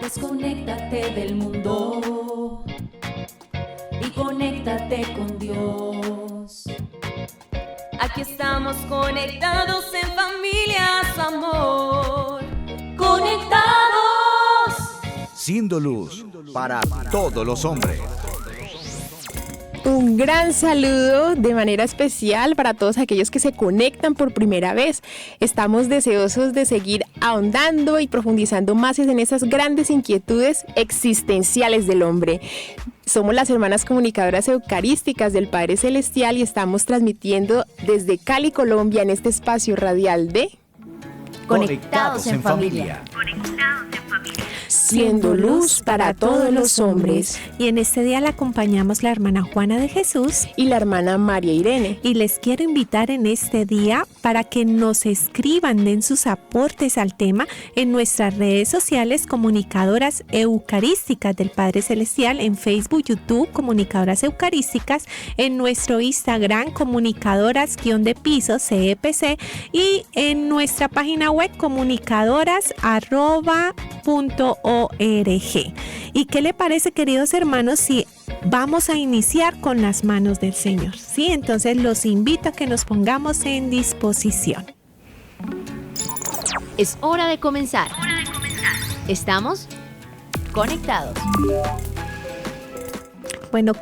Desconéctate del mundo y conéctate con Dios. Aquí estamos conectados en familia, su amor. Conectados. Siendo luz para todos los hombres. Un gran saludo de manera especial para todos aquellos que se conectan por primera vez. Estamos deseosos de seguir ahondando y profundizando más en esas grandes inquietudes existenciales del hombre. Somos las hermanas comunicadoras eucarísticas del Padre Celestial y estamos transmitiendo desde Cali, Colombia, en este espacio radial de Conectados en familia. Siendo luz para todos los hombres. Y en este día la acompañamos la hermana Juana de Jesús Y la hermana María Irene. y les quiero invitar en este día para que nos escriban, den sus aportes al tema en nuestras redes sociales Comunicadoras Eucarísticas del Padre Celestial, en Facebook, YouTube, Comunicadoras Eucarísticas, en nuestro Instagram, Comunicadoras_de_piso, CEPC, y en nuestra página web, comunicadoras@.org. ¿Y qué le parece, queridos hermanos, si vamos a iniciar con las manos del Señor? Sí, entonces los invito a que nos pongamos en disposición. Es hora de comenzar. Estamos conectados. Bueno,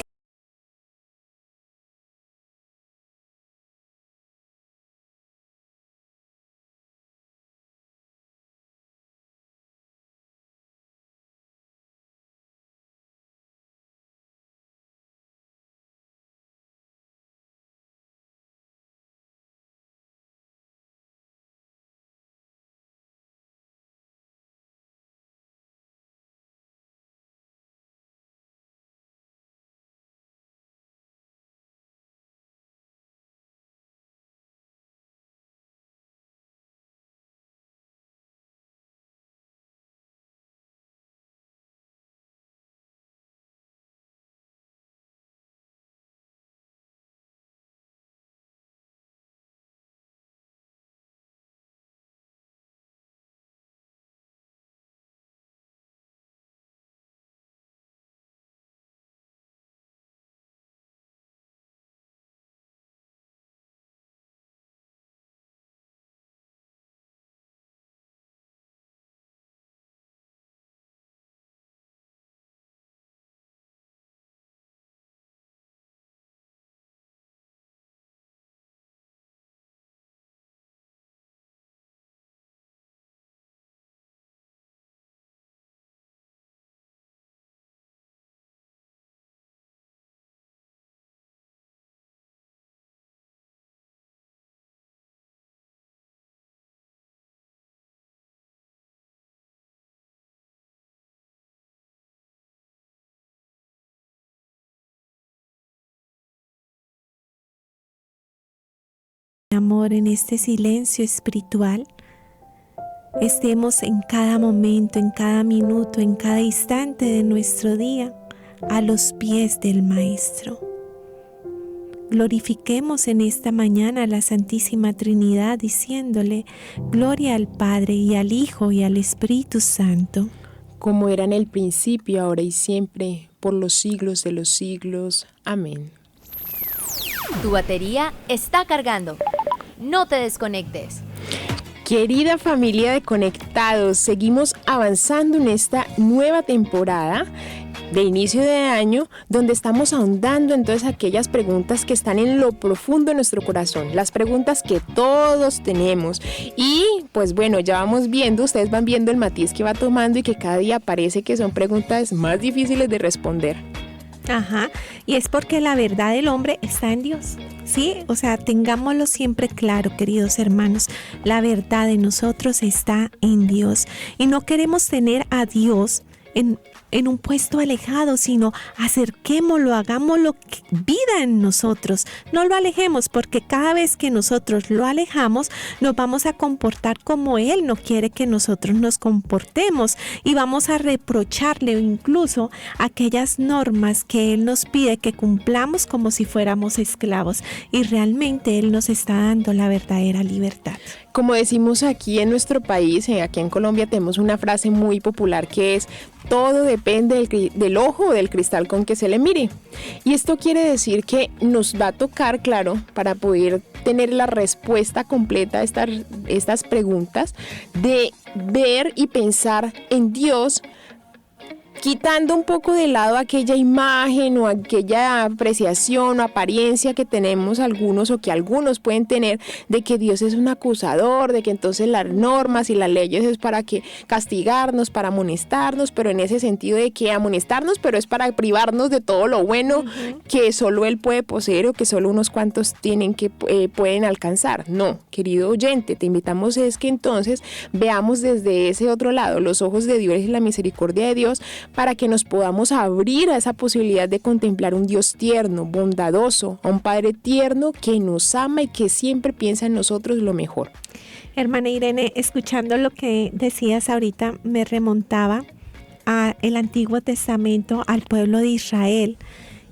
amor, en este silencio espiritual, estemos en cada momento, en cada minuto, en cada instante de nuestro día, a los pies del Maestro. Glorifiquemos en esta mañana a la Santísima Trinidad, diciéndole: gloria al Padre, y al Hijo, y al Espíritu Santo. Como era en el principio, ahora y siempre, por los siglos de los siglos. Amén. Tu batería está cargando. No te desconectes. Querida familia de Conectados, seguimos avanzando en esta nueva temporada de inicio de año, donde estamos ahondando en todas aquellas preguntas que están en lo profundo de nuestro corazón, las preguntas que todos tenemos. Y pues bueno, ya vamos viendo, ustedes van viendo el matiz que va tomando y que cada día parece que son preguntas más difíciles de responder. Ajá, y es porque la verdad del hombre está en Dios, ¿sí? O sea, tengámoslo siempre claro, queridos hermanos, la verdad de nosotros está en Dios. Y no queremos tener a Dios en un puesto alejado, sino acerquémoslo, hagámoslo vida en nosotros. No lo alejemos, porque cada vez que nosotros lo alejamos, nos vamos a comportar como Él no quiere que nosotros nos comportemos, y vamos a reprocharle incluso aquellas normas que Él nos pide que cumplamos como si fuéramos esclavos, y realmente Él nos está dando la verdadera libertad. Como decimos aquí en nuestro país, aquí en Colombia tenemos una frase muy popular que es: todo depende del ojo o del cristal con que se le mire. Y esto quiere decir que nos va a tocar, claro, para poder tener la respuesta completa a estas preguntas, de ver y pensar en Dios, quitando un poco de lado aquella imagen o aquella apreciación o apariencia que tenemos algunos o que algunos pueden tener de que Dios es un acusador, de que entonces las normas y las leyes es para que castigarnos, para amonestarnos, pero en ese sentido de que amonestarnos, pero es para privarnos de todo lo bueno que solo Él puede poseer o que solo unos cuantos pueden alcanzar. No, querido oyente, te invitamos es que entonces veamos desde ese otro lado los ojos de Dios y la misericordia de Dios, para que nos podamos abrir a esa posibilidad de contemplar un Dios tierno, bondadoso, a un Padre tierno que nos ama y que siempre piensa en nosotros lo mejor. Hermana Irene, escuchando lo que decías ahorita, me remontaba al Antiguo Testamento, al pueblo de Israel.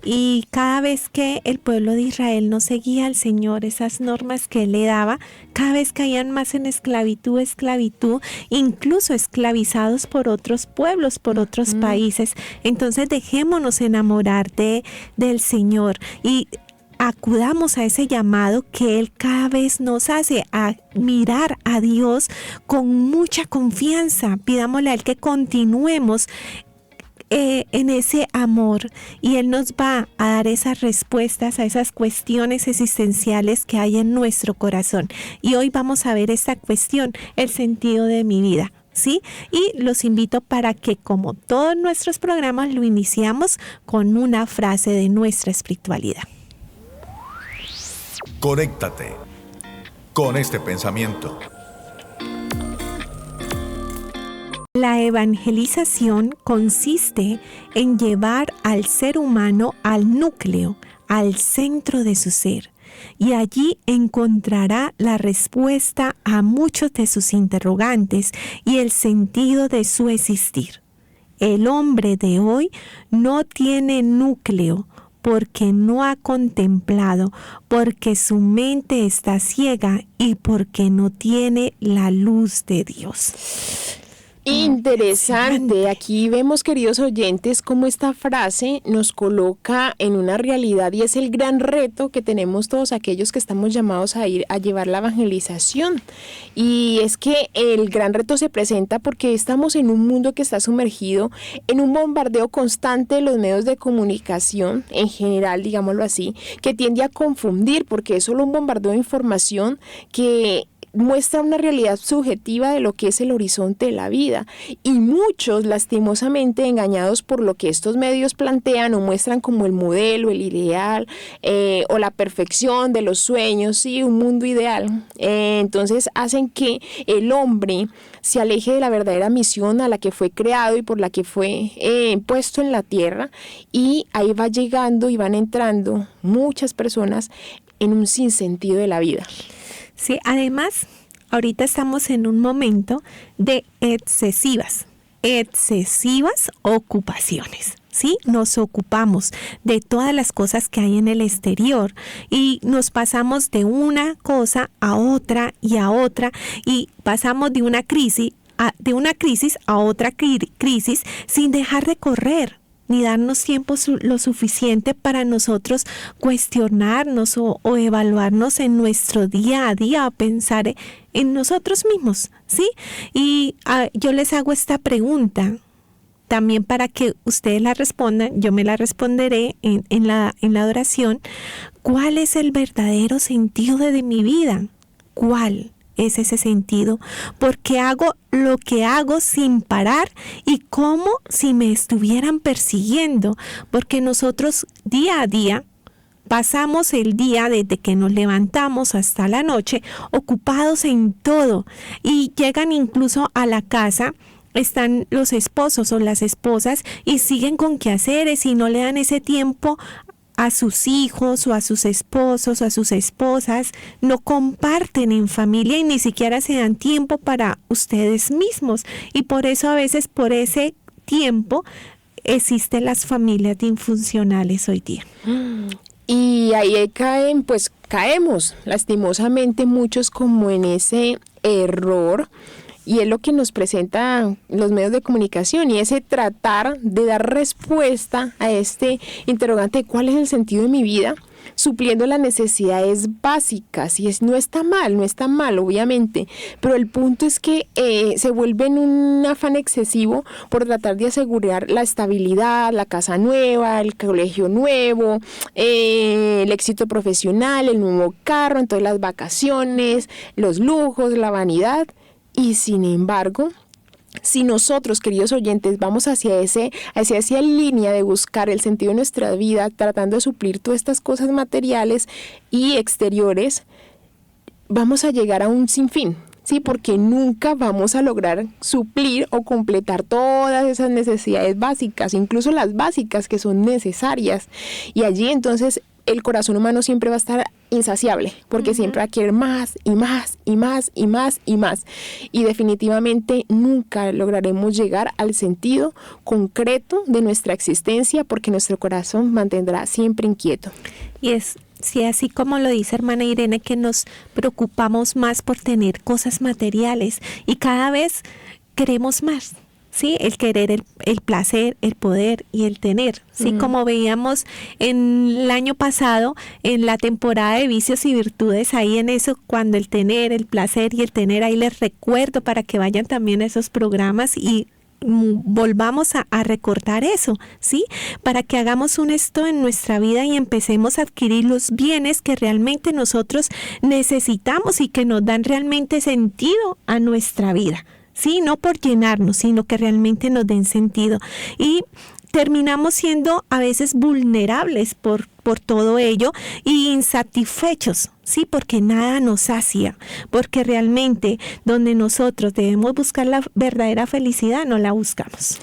Y cada vez que el pueblo de Israel no seguía al Señor, esas normas que Él le daba, cada vez caían más en esclavitud, incluso esclavizados por otros pueblos, por otros países. Entonces dejémonos enamorar del Señor y acudamos a ese llamado que Él cada vez nos hace, a mirar a Dios con mucha confianza. Pidámosle a Él que continuemos en ese amor, y Él nos va a dar esas respuestas a esas cuestiones existenciales que hay en nuestro corazón. Y hoy vamos a ver esta cuestión, el sentido de mi vida, ¿sí? Y los invito para que, como todos nuestros programas, lo iniciamos con una frase de nuestra espiritualidad. Conéctate con este pensamiento. La evangelización consiste en llevar al ser humano al núcleo, al centro de su ser, y allí encontrará la respuesta a muchos de sus interrogantes y el sentido de su existir. El hombre de hoy no tiene núcleo porque no ha contemplado, porque su mente está ciega y porque no tiene la luz de Dios. Interesante. Aquí vemos, queridos oyentes, cómo esta frase nos coloca en una realidad, y es el gran reto que tenemos todos aquellos que estamos llamados a ir a llevar la evangelización. Y es que el gran reto se presenta porque estamos en un mundo que está sumergido en un bombardeo constante de los medios de comunicación, en general, digámoslo así, que tiende a confundir, porque es solo un bombardeo de información que muestra una realidad subjetiva de lo que es el horizonte de la vida, y muchos lastimosamente engañados por lo que estos medios plantean o muestran como el modelo, el ideal o la perfección de los sueños, sí, un mundo ideal. Entonces hacen que el hombre se aleje de la verdadera misión a la que fue creado y por la que fue puesto en la tierra, y ahí va llegando y van entrando muchas personas en un sinsentido de la vida. Sí, además, ahorita estamos en un momento de excesivas ocupaciones, ¿sí? Nos ocupamos de todas las cosas que hay en el exterior y nos pasamos de una cosa a otra y pasamos de una crisis a otra crisis sin dejar de correr, ni darnos tiempo lo suficiente para nosotros cuestionarnos o evaluarnos en nuestro día a día, o pensar en nosotros mismos, ¿sí? Y yo les hago esta pregunta también para que ustedes la respondan, yo me la responderé en la oración. ¿Cuál es el verdadero sentido de mi vida? ¿Cuál es ese sentido? Porque hago lo que hago sin parar y como si me estuvieran persiguiendo, porque nosotros día a día pasamos el día desde que nos levantamos hasta la noche ocupados en todo, y llegan incluso a la casa, están los esposos o las esposas y siguen con quehaceres y no le dan ese tiempo a sus hijos o a sus esposos o a sus esposas, no comparten en familia y ni siquiera se dan tiempo para ustedes mismos. Y por eso a veces, por ese tiempo, existen las familias disfuncionales hoy día. Y ahí caemos lastimosamente muchos como en ese error, y es lo que nos presenta los medios de comunicación, y ese tratar de dar respuesta a este interrogante de cuál es el sentido de mi vida, supliendo las necesidades básicas. Y no está mal, obviamente, pero el punto es que se vuelve en un afán excesivo por tratar de asegurar la estabilidad, la casa nueva, el colegio nuevo, el éxito profesional, el nuevo carro, entonces las vacaciones, los lujos, la vanidad. Y sin embargo, si nosotros, queridos oyentes, vamos hacia esa línea de buscar el sentido de nuestra vida, tratando de suplir todas estas cosas materiales y exteriores, vamos a llegar a un sinfín, ¿sí? Porque nunca vamos a lograr suplir o completar todas esas necesidades básicas, incluso las básicas que son necesarias. Y allí entonces el corazón humano siempre va a estar insaciable, porque siempre va a querer más y más y más y más y más. Y definitivamente nunca lograremos llegar al sentido concreto de nuestra existencia, porque nuestro corazón mantendrá siempre inquieto. Y sí, así como lo dice hermana Irene, que nos preocupamos más por tener cosas materiales y cada vez queremos más. Sí, el querer, el placer, el poder y el tener. Sí, como veíamos en el año pasado, en la temporada de vicios y virtudes, ahí en eso, cuando el tener, el placer y el tener, ahí les recuerdo para que vayan también a esos programas y volvamos a recordar eso, ¿sí? Para que hagamos un esto en nuestra vida y empecemos a adquirir los bienes que realmente nosotros necesitamos y que nos dan realmente sentido a nuestra vida. Sí, no por llenarnos, sino que realmente nos den sentido. Y terminamos siendo a veces vulnerables por todo ello y insatisfechos, sí, porque nada nos sacia, porque realmente donde nosotros debemos buscar la verdadera felicidad, no la buscamos.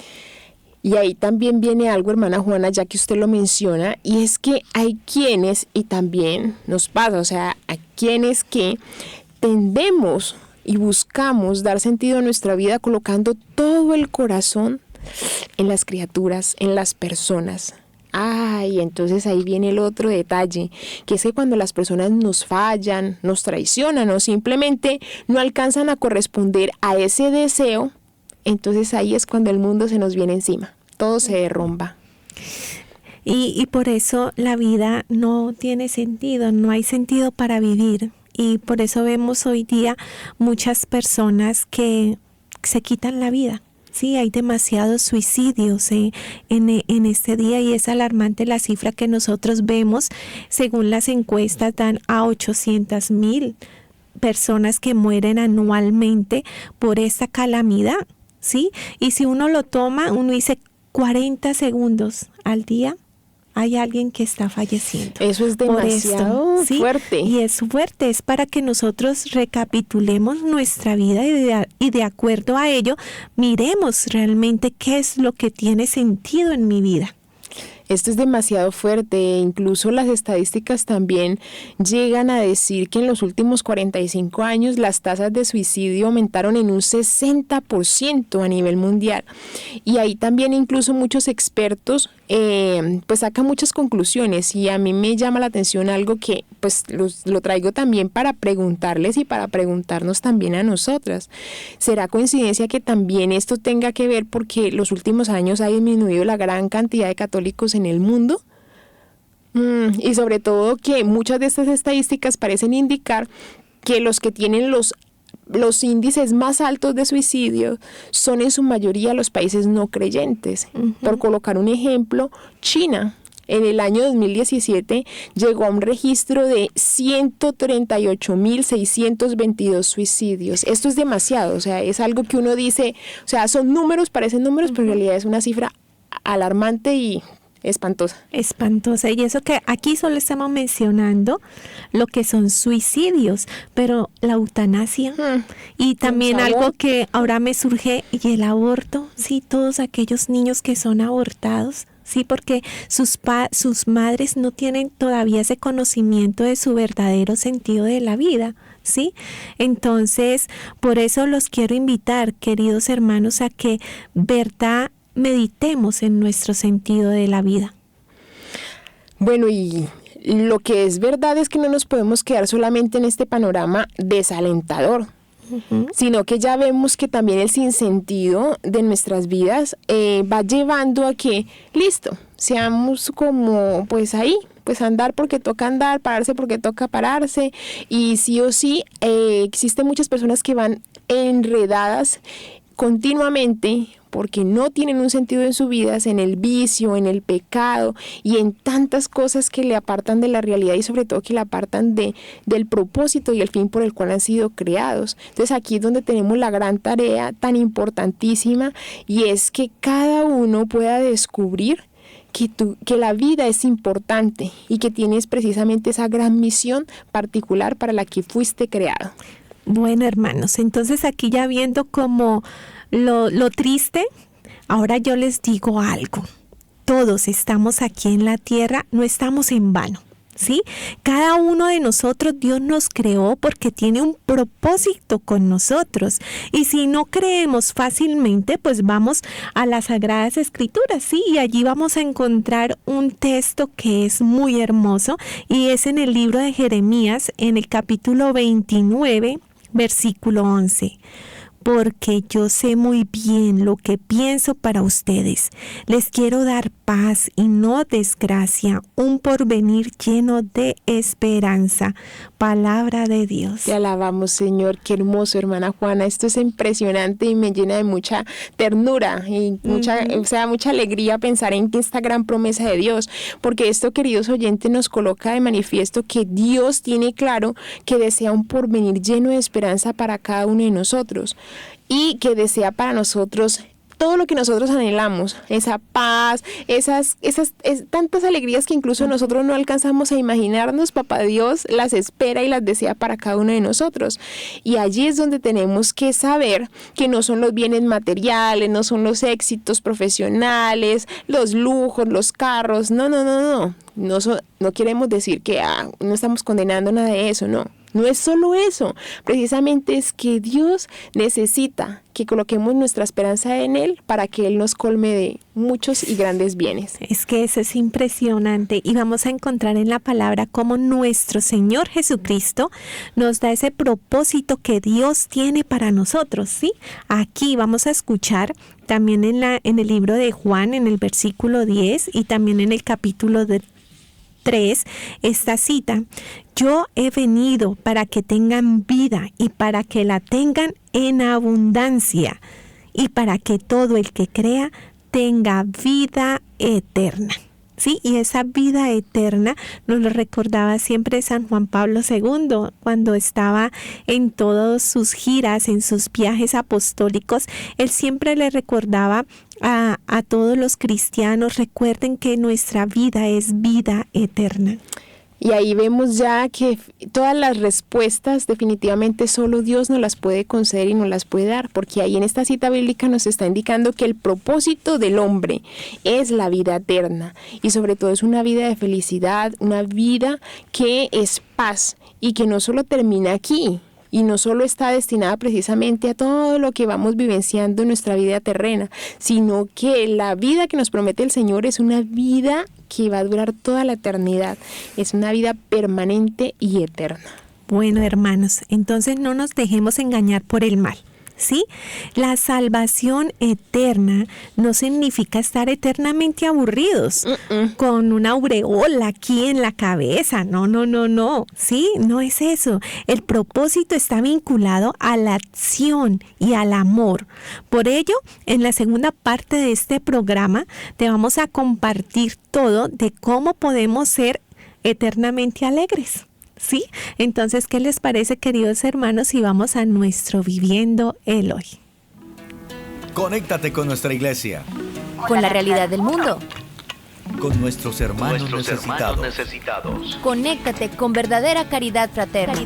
Y ahí también viene algo, hermana Juana, ya que usted lo menciona, y es que hay quienes, y también nos pasa, o sea, hay quienes que tendemos y buscamos dar sentido a nuestra vida colocando todo el corazón en las criaturas, en las personas. Ay, entonces ahí viene el otro detalle, que es que cuando las personas nos fallan, nos traicionan o simplemente no alcanzan a corresponder a ese deseo, entonces ahí es cuando el mundo se nos viene encima, todo se derrumba. Y por eso la vida no tiene sentido, no hay sentido para vivir. Y por eso vemos hoy día muchas personas que se quitan la vida. Sí, hay demasiados suicidios en este día y es alarmante la cifra que nosotros vemos. Según las encuestas, dan a 800,000 personas que mueren anualmente por esta calamidad. ¿Sí? Y si uno lo toma, uno dice 40 segundos al día. Hay alguien que está falleciendo. Eso es demasiado fuerte. Y es fuerte, es para que nosotros recapitulemos nuestra vida y de acuerdo a ello, miremos realmente qué es lo que tiene sentido en mi vida. Esto es demasiado fuerte, incluso las estadísticas también llegan a decir que en los últimos 45 años las tasas de suicidio aumentaron en un 60% a nivel mundial. Y ahí también incluso muchos expertos pues sacan muchas conclusiones y a mí me llama la atención algo que pues lo traigo también para preguntarles y para preguntarnos también a nosotras. ¿Será coincidencia que también esto tenga que ver porque los últimos años ha disminuido la gran cantidad de católicos en el mundo? Y sobre todo que muchas de estas estadísticas parecen indicar que los que tienen los índices más altos de suicidio son en su mayoría los países no creyentes. Por colocar un ejemplo, China en el año 2017 llegó a un registro de 138.622 suicidios. Esto es demasiado, o sea, es algo que uno dice, o sea, son números, parecen números, pero en realidad es una cifra alarmante y espantosa. Espantosa. Y eso que aquí solo estamos mencionando lo que son suicidios, pero la eutanasia y también algo que ahora me surge, y el aborto, sí, todos aquellos niños que son abortados, sí, porque sus madres no tienen todavía ese conocimiento de su verdadero sentido de la vida. ¿Sí? Entonces, por eso los quiero invitar, queridos hermanos, a que meditemos en nuestro sentido de la vida. Bueno, y lo que es verdad es que no nos podemos quedar solamente en este panorama desalentador. sino que ya vemos que también el sinsentido de nuestras vidas va llevando a que, listo, seamos como pues ahí, pues andar porque toca andar, pararse porque toca pararse, y sí o sí existen muchas personas que van enredadas continuamente porque no tienen un sentido en su vida, en el vicio, en el pecado y en tantas cosas que le apartan de la realidad y sobre todo que le apartan del propósito y el fin por el cual han sido creados. Entonces aquí es donde tenemos la gran tarea tan importantísima, y es que cada uno pueda descubrir que la vida es importante y que tienes precisamente esa gran misión particular para la que fuiste creado. Bueno, hermanos, entonces aquí ya viendo como lo triste, ahora yo les digo algo. Todos estamos aquí en la tierra, no estamos en vano, ¿sí? Cada uno de nosotros Dios nos creó porque tiene un propósito con nosotros. Y si no creemos fácilmente, pues vamos a las Sagradas Escrituras, ¿sí? Y allí vamos a encontrar un texto que es muy hermoso y es en el libro de Jeremías, en el capítulo 29, versículo 11. Porque yo sé muy bien lo que pienso para ustedes. Les quiero dar paz y no desgracia, un porvenir lleno de esperanza. Palabra de Dios. Te alabamos, Señor. Qué hermoso, hermana Juana. Esto es impresionante y me llena de mucha ternura y mucha alegría pensar en esta gran promesa de Dios, porque esto, queridos oyentes, nos coloca de manifiesto que Dios tiene claro que desea un porvenir lleno de esperanza para cada uno de nosotros, y que desea para nosotros todo lo que nosotros anhelamos, esa paz, esas tantas alegrías que incluso nosotros no alcanzamos a imaginarnos. Papá Dios las espera y las desea para cada uno de nosotros. Y allí es donde tenemos que saber que no son los bienes materiales, no son los éxitos profesionales, los lujos, los carros. No. No queremos decir que no estamos condenando nada de eso, no. No es solo eso, precisamente es que Dios necesita que coloquemos nuestra esperanza en Él para que Él nos colme de muchos y grandes bienes. Es que eso es impresionante, y vamos a encontrar en la palabra cómo nuestro Señor Jesucristo nos da ese propósito que Dios tiene para nosotros, ¿sí? Aquí vamos a escuchar también en el libro de Juan, en el versículo 10 y también en el capítulo 3, esta cita: yo he venido para que tengan vida y para que la tengan en abundancia, y para que todo el que crea tenga vida eterna. Sí, y esa vida eterna nos lo recordaba siempre San Juan Pablo II cuando estaba en todas sus giras, en sus viajes apostólicos. Él siempre le recordaba a todos los cristianos: recuerden que nuestra vida es vida eterna. Y ahí vemos ya que todas las respuestas definitivamente solo Dios nos las puede conceder y nos las puede dar, porque ahí en esta cita bíblica nos está indicando que el propósito del hombre es la vida eterna, y sobre todo es una vida de felicidad, una vida que es paz y que no solo termina aquí, y no solo está destinada precisamente a todo lo que vamos vivenciando en nuestra vida terrena, sino que la vida que nos promete el Señor es una vida que va a durar toda la eternidad, es una vida permanente y eterna. Bueno, hermanos, entonces no nos dejemos engañar por el mal, ¿sí? La salvación eterna no significa estar eternamente aburridos con una aureola aquí en la cabeza. No, ¿sí? No es eso. El propósito está vinculado a la acción y al amor. Por ello, en la segunda parte de este programa te vamos a compartir todo de cómo podemos ser eternamente alegres. ¿Sí? Entonces, ¿qué les parece, queridos hermanos, si vamos a nuestro Viviendo el Hoy? Conéctate con nuestra iglesia. Con la realidad del mundo. Con nuestros hermanos necesitados. Conéctate con verdadera caridad fraterna.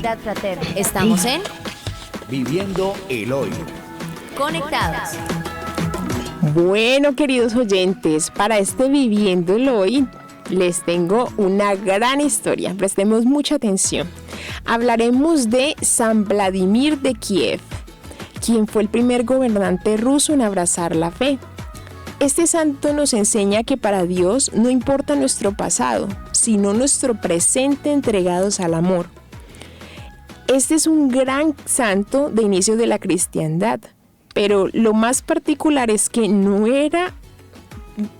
Estamos en Viviendo el Hoy. Conectados. Bueno, queridos oyentes, para este Viviendo el Hoy les tengo una gran historia. Prestemos mucha atención. Hablaremos de San Vladimir de Kiev, quien fue el primer gobernante ruso en abrazar la fe. Este santo nos enseña que para Dios no importa nuestro pasado, sino nuestro presente entregados al amor. este es un gran santo de inicio de la cristiandad, pero lo más particular es que no era,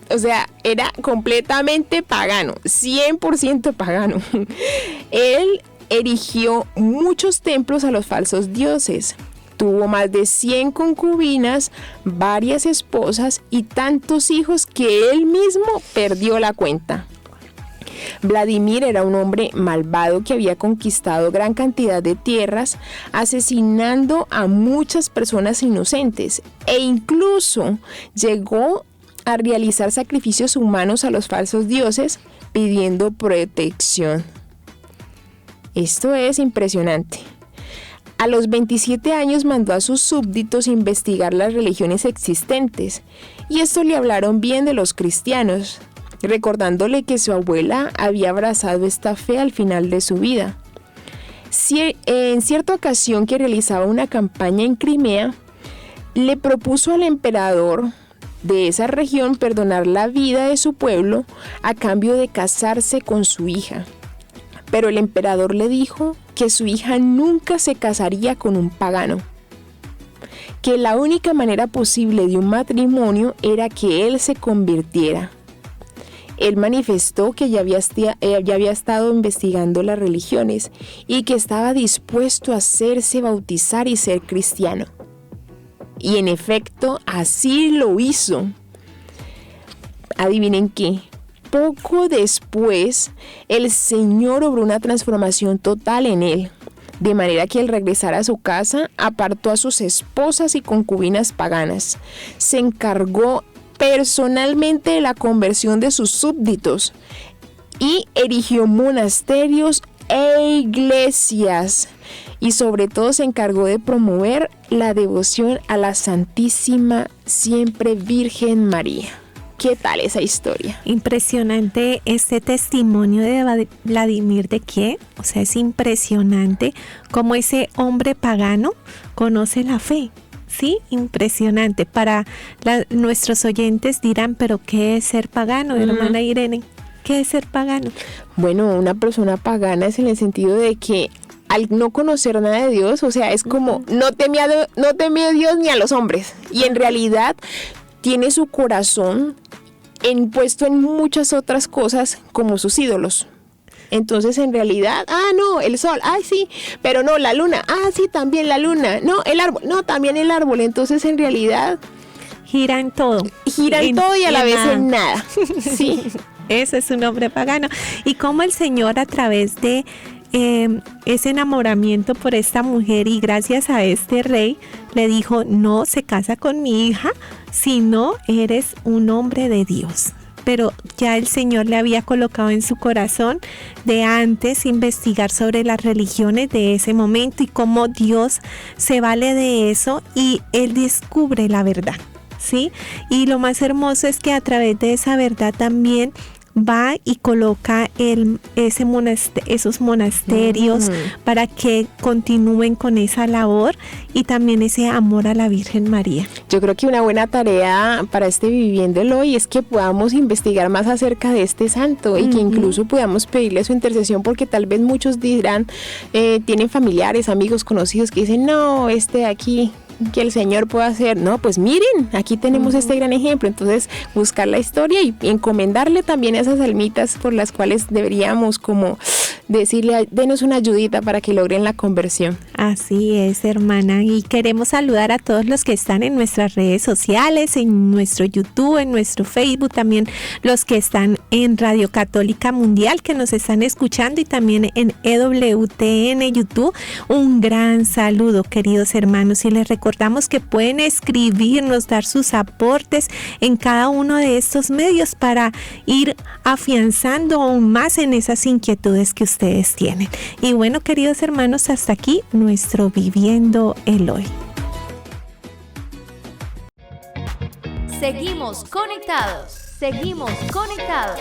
o sea, era completamente pagano, 100% pagano. Él erigió muchos templos a los falsos dioses. Tuvo más de 100 concubinas, varias esposas y tantos hijos que él mismo perdió la cuenta. Vladimir era un hombre malvado que había conquistado gran cantidad de tierras, asesinando a muchas personas inocentes e incluso llegó a realizar sacrificios humanos a los falsos dioses pidiendo protección. Esto es impresionante. A los 27 años mandó a sus súbditos investigar las religiones existentes y esto le hablaron bien de los cristianos, recordándole que su abuela había abrazado esta fe al final de su vida. En cierta ocasión que realizaba una campaña en Crimea, le propuso al emperador de esa región perdonar la vida de su pueblo a cambio de casarse con su hija. Pero el emperador le dijo que su hija nunca se casaría con un pagano, que la única manera posible de un matrimonio era que él se convirtiera. Él manifestó que ya había estado investigando las religiones y que estaba dispuesto a hacerse bautizar y ser cristiano. Y en efecto, así lo hizo. ¿Adivinen qué? Poco después, el Señor obró una transformación total en él, de manera que al regresar a su casa, apartó a sus esposas y concubinas paganas. Se encargó personalmente de la conversión de sus súbditos y erigió monasterios e iglesias. Y sobre todo se encargó de promover la devoción a la Santísima Siempre Virgen María. ¿Qué tal esa historia? Impresionante este testimonio de Vladimir de Kiev. O sea, es impresionante cómo ese hombre pagano conoce la fe. Sí, impresionante. Para nuestros oyentes dirán, ¿pero qué es ser pagano, hermana Irene? ¿Qué es ser pagano? Bueno, una persona pagana es en el sentido de que al no conocer nada de Dios, o sea, es como no temía a Dios ni a los hombres. Y en realidad tiene su corazón puesto en muchas otras cosas como sus ídolos. Entonces en realidad, no, el sol, sí, pero no, la luna, sí, también la luna, no, el árbol, no, también el árbol. Entonces en realidad gira en todo. Todo y a la vez en nada. Sí. Ese es un hombre pagano. Y cómo el Señor a través de ese enamoramiento por esta mujer y gracias a este rey le dijo, no se casa con mi hija si no eres un hombre de Dios. Pero ya el Señor le había colocado en su corazón de antes investigar sobre las religiones de ese momento y cómo Dios se vale de eso y él descubre la verdad, ¿sí? Y lo más hermoso es que a través de esa verdad también va y coloca esos monasterios para que continúen con esa labor y también ese amor a la Virgen María. Yo creo que una buena tarea para Viviéndolo hoy es que podamos investigar más acerca de este santo y que incluso podamos pedirle su intercesión, porque tal vez muchos dirán, tienen familiares, amigos, conocidos que dicen, no, de aquí que el Señor pueda hacer. No, pues miren, aquí tenemos este gran ejemplo. Entonces buscar la historia y encomendarle también esas almitas por las cuales deberíamos como decirle, denos una ayudita para que logren la conversión. Así es, hermana, y queremos saludar a todos los que están en nuestras redes sociales, en nuestro YouTube, en nuestro Facebook, también los que están en Radio Católica Mundial, que nos están escuchando, y también en EWTN YouTube. Un gran saludo, queridos hermanos, y les recordamos que pueden escribirnos, dar sus aportes en cada uno de estos medios para ir afianzando aún más en esas inquietudes que ustedes tienen. Y bueno, queridos hermanos, hasta aquí nuestro Viviendo el Hoy. Seguimos conectados. Seguimos conectados.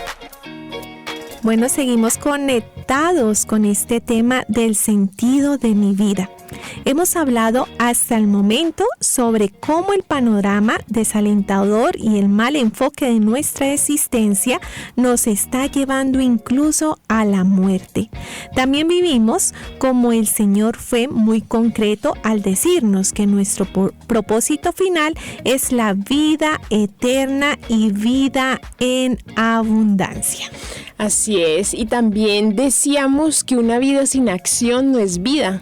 Bueno, seguimos conectados con este tema del sentido de mi vida. Hemos hablado hasta el momento sobre cómo el panorama desalentador y el mal enfoque de nuestra existencia nos está llevando incluso a la muerte. También vivimos como el Señor fue muy concreto al decirnos que nuestro propósito final es la vida eterna y vida en abundancia. Así es, y también decíamos que una vida sin acción no es vida.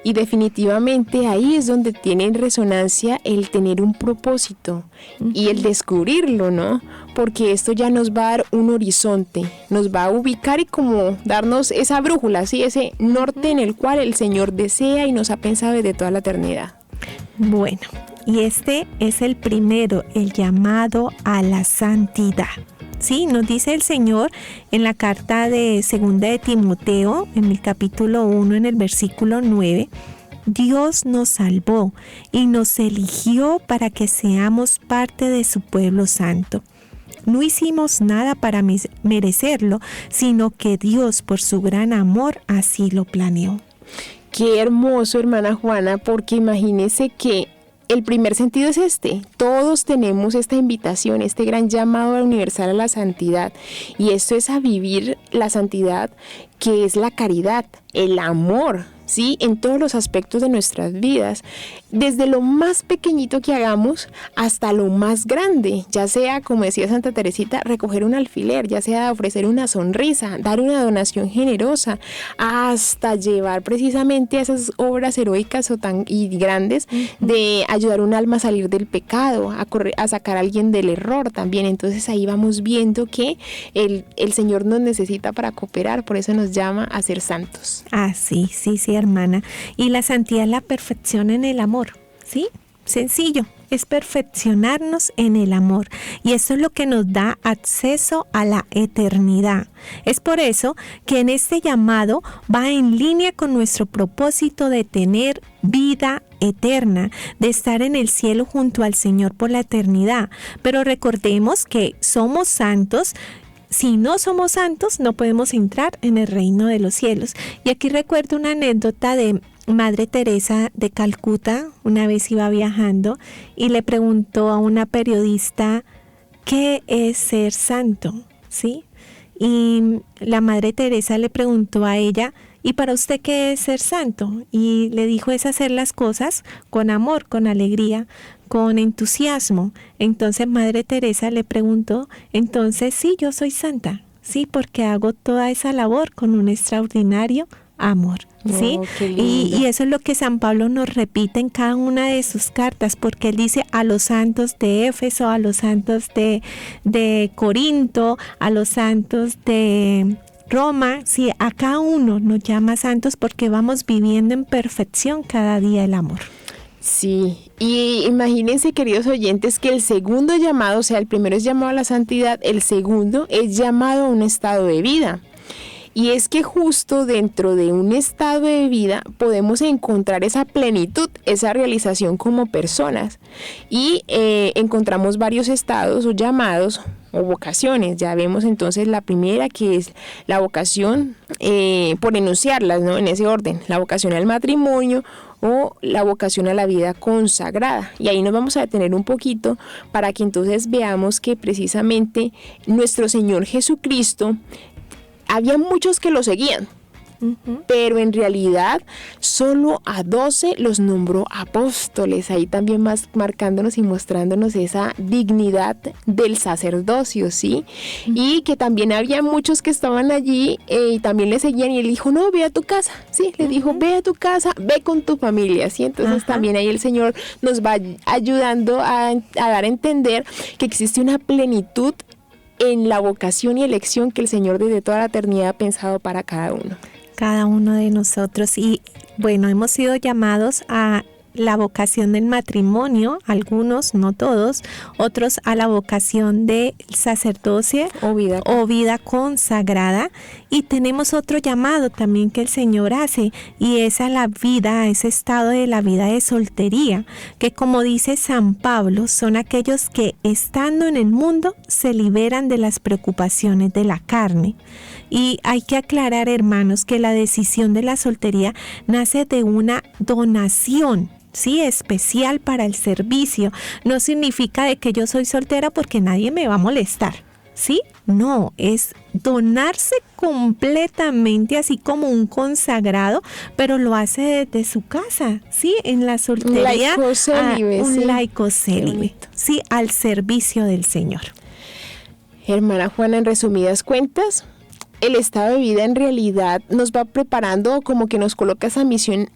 Y definitivamente ahí es donde tiene resonancia el tener un propósito y el descubrirlo, ¿no? Porque esto ya nos va a dar un horizonte, nos va a ubicar y como darnos esa brújula, ¿sí? Ese norte en el cual el Señor desea y nos ha pensado desde toda la eternidad. Bueno, y este es el primero, el llamado a la santidad. Sí, nos dice el Señor en la carta de 2 de Timoteo, en el capítulo 1, en el versículo 9, Dios nos salvó y nos eligió para que seamos parte de su pueblo santo. No hicimos nada para merecerlo, sino que Dios, por su gran amor, así lo planeó. Qué hermoso, hermana Juana, porque imagínese que el primer sentido es este. Todos tenemos esta invitación, este gran llamado universal a la santidad. Y esto es a vivir la santidad, que es la caridad, el amor, ¿sí? En todos los aspectos de nuestras vidas. Desde lo más pequeñito que hagamos hasta lo más grande. Ya sea, como decía Santa Teresita, recoger un alfiler, ya sea ofrecer una sonrisa, dar una donación generosa, hasta llevar precisamente a esas obras heroicas y grandes de ayudar a un alma a salir del pecado, a sacar a alguien del error también. Entonces ahí vamos viendo que el Señor nos necesita para cooperar, por eso nos llama a ser santos. Ah, sí, hermana. Y la santidad es la perfección en el amor, ¿sí? Sencillo, es perfeccionarnos en el amor. Y eso es lo que nos da acceso a la eternidad. Es por eso que en este llamado va en línea con nuestro propósito de tener vida eterna, de estar en el cielo junto al Señor por la eternidad. Pero recordemos que somos santos. Si no somos santos, no podemos entrar en el reino de los cielos. Y aquí recuerdo una anécdota de Madre Teresa de Calcuta. Una vez iba viajando y le preguntó a una periodista, ¿qué es ser santo? ¿Sí? Y la Madre Teresa le preguntó a ella, ¿y para usted qué es ser santo? Y le dijo, es hacer las cosas con amor, con alegría, con entusiasmo. Entonces Madre Teresa le preguntó, entonces sí, yo soy santa, sí, porque hago toda esa labor con un extraordinario amor, ¿sí? Oh, y eso es lo que San Pablo nos repite en cada una de sus cartas, porque él dice a los santos de Éfeso, a los santos de Corinto, a los santos de Roma, sí, a cada uno nos llama santos porque vamos viviendo en perfección cada día el amor. Sí, y imagínense, queridos oyentes, que el segundo llamado, o sea, el primero es llamado a la santidad, el segundo es llamado a un estado de vida. Y es que justo dentro de un estado de vida podemos encontrar esa plenitud, esa realización como personas. Y encontramos varios estados o llamados o vocaciones. Ya vemos entonces la primera, que es la vocación, por enunciarlas, ¿no? En ese orden, la vocación al matrimonio o la vocación a la vida consagrada. Y ahí nos vamos a detener un poquito para que entonces veamos que precisamente nuestro Señor Jesucristo, había muchos que lo seguían, pero en realidad solo a 12 los nombró apóstoles, ahí también más marcándonos y mostrándonos esa dignidad del sacerdocio, ¿sí? Y que también había muchos que estaban allí y también le seguían, y él dijo, no, ve a tu casa, ¿sí? Le dijo, ve a tu casa, ve con tu familia, ¿sí? Entonces también ahí el Señor nos va ayudando a dar a entender que existe una plenitud en la vocación y elección que el Señor desde toda la eternidad ha pensado para cada uno. Cada uno de nosotros. Y bueno, hemos sido llamados a la vocación del matrimonio, algunos, no todos, otros a la vocación del sacerdocio o vida consagrada. Y tenemos otro llamado también que el Señor hace, y es a la vida, a ese estado de la vida de soltería, que como dice San Pablo, son aquellos que estando en el mundo se liberan de las preocupaciones de la carne. Y hay que aclarar, hermanos, que la decisión de la soltería nace de una donación, sí, especial para el servicio. No significa de que yo soy soltera porque nadie me va a molestar, ¿sí? No, es donarse completamente, así como un consagrado, pero lo hace desde su casa, ¿sí? En la soltería, un laico célibe, sí, al servicio del Señor. Hermana Juana, en resumidas cuentas, el estado de vida en realidad nos va preparando, como que nos coloca esa misión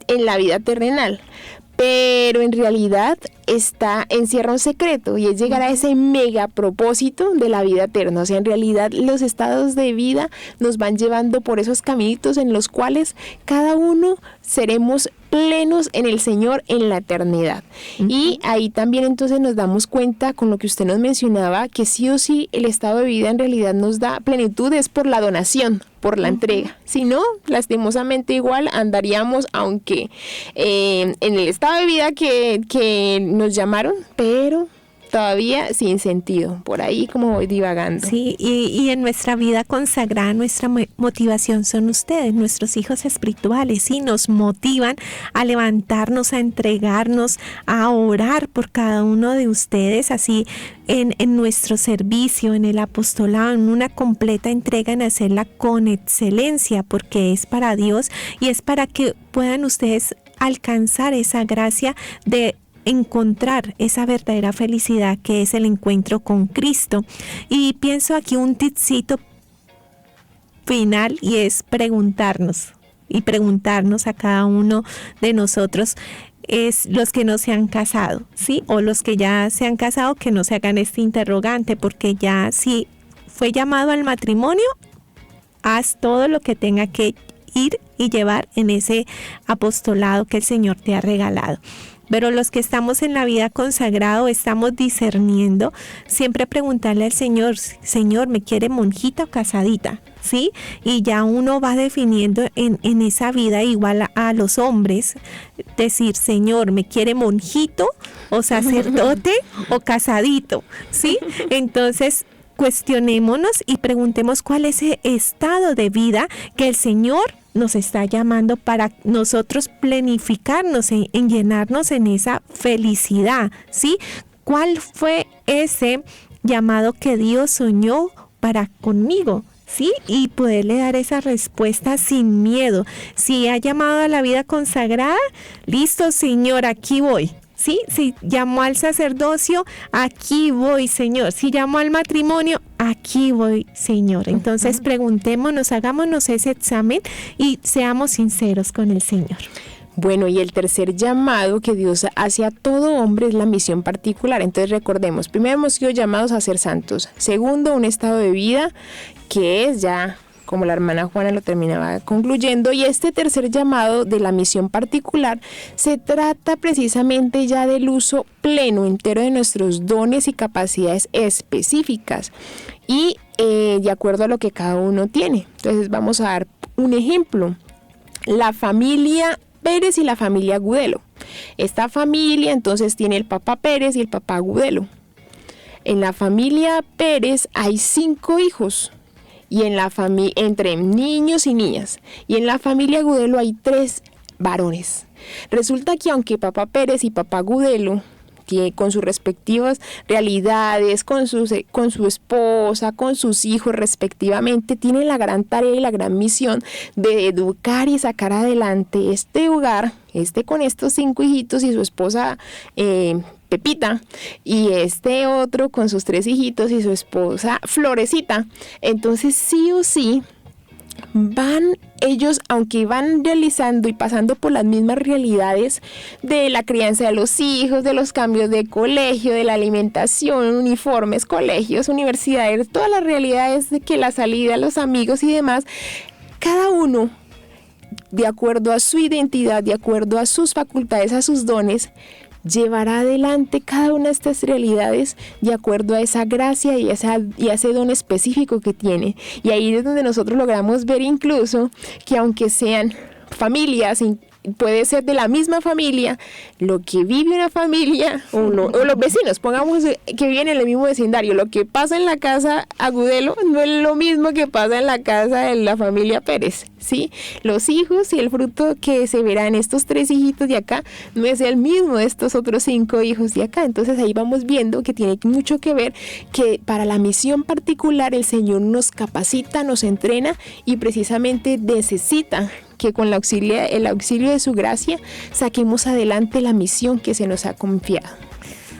en la vida terrenal, pero en realidad encierra un secreto, y es llegar a ese mega propósito de la vida eterna. O sea, en realidad los estados de vida nos van llevando por esos caminitos en los cuales cada uno seremos plenos en el Señor en la eternidad. Y ahí también entonces nos damos cuenta, con lo que usted nos mencionaba, que sí o sí el estado de vida en realidad nos da plenitud es por la donación, por la entrega. Si no, lastimosamente igual andaríamos, aunque en el estado de vida que nos llamaron, pero todavía sin sentido, por ahí como voy divagando. Sí, y en nuestra vida consagrada, nuestra motivación son ustedes, nuestros hijos espirituales, sí, nos motivan a levantarnos, a entregarnos, a orar por cada uno de ustedes, así en nuestro servicio, en el apostolado, en una completa entrega, en hacerla con excelencia, porque es para Dios y es para que puedan ustedes alcanzar esa gracia de encontrar esa verdadera felicidad que es el encuentro con Cristo. Y pienso aquí un tipcito final, y es preguntarnos a cada uno de nosotros, es los que no se han casado, ¿sí? O los que ya se han casado, que no se hagan este interrogante, porque ya si fue llamado al matrimonio, haz todo lo que tenga que ir y llevar en ese apostolado que el Señor te ha regalado. Pero los que estamos en la vida consagrado, estamos discerniendo, siempre preguntarle al Señor, Señor, ¿me quiere monjita o casadita? ¿Sí? Y ya uno va definiendo en esa vida, igual a los hombres, decir, Señor, ¿me quiere monjito o sacerdote o casadito? ¿Sí? Entonces, cuestionémonos y preguntemos cuál es ese estado de vida que el Señor nos está llamando para nosotros planificarnos en llenarnos en esa felicidad, ¿sí? ¿Cuál fue ese llamado que Dios soñó para conmigo? ¿Sí? Y poderle dar esa respuesta sin miedo. Si ha llamado a la vida consagrada, listo, Señor, aquí voy. ¿Sí? Si llamó al sacerdocio, aquí voy, Señor. Si llamó al matrimonio, aquí voy, Señor. Entonces preguntémonos, hagámonos ese examen y seamos sinceros con el Señor. Bueno, y el tercer llamado que Dios hace a todo hombre es la misión particular. Entonces recordemos, primero hemos sido llamados a ser santos. Segundo, un estado de vida que es ya, como la hermana Juana lo terminaba concluyendo, y este tercer llamado de la misión particular se trata precisamente ya del uso pleno, entero de nuestros dones y capacidades específicas y de acuerdo a lo que cada uno tiene. Entonces vamos a dar un ejemplo. La familia Pérez y la familia Agudelo. Esta familia entonces tiene el papá Pérez y el papá Agudelo. En la familia Pérez hay 5 hijos. Y en la familia, entre niños y niñas, y en la familia Agudelo hay 3 varones. Resulta que aunque papá Pérez y papá Agudelo, que con sus respectivas realidades, con su esposa, con sus hijos respectivamente, tienen la gran tarea y la gran misión de educar y sacar adelante este hogar, con estos 5 hijitos y su esposa Pepita, y este otro con sus 3 hijitos y su esposa Florecita. Entonces sí o sí van ellos, aunque van realizando y pasando por las mismas realidades de la crianza de los hijos, de los cambios de colegio, de la alimentación, uniformes, colegios, universidades, todas las realidades de que la salida, los amigos y demás, cada uno de acuerdo a su identidad, de acuerdo a sus facultades, a sus dones, llevará adelante cada una de estas realidades de acuerdo a esa gracia y a ese don específico que tiene. Y ahí es donde nosotros logramos ver incluso que aunque sean familias, puede ser de la misma familia, lo que vive una familia o los vecinos, pongamos que viven en el mismo vecindario, lo que pasa en la casa Agudelo no es lo mismo que pasa en la casa de la familia Pérez, ¿sí? Los hijos y el fruto que se verá en estos 3 hijitos de acá no es el mismo de estos otros 5 hijos de acá. Entonces ahí vamos viendo que tiene mucho que ver que para la misión particular el Señor nos capacita, nos entrena y precisamente necesita que con el auxilio de su gracia saquemos adelante la misión que se nos ha confiado.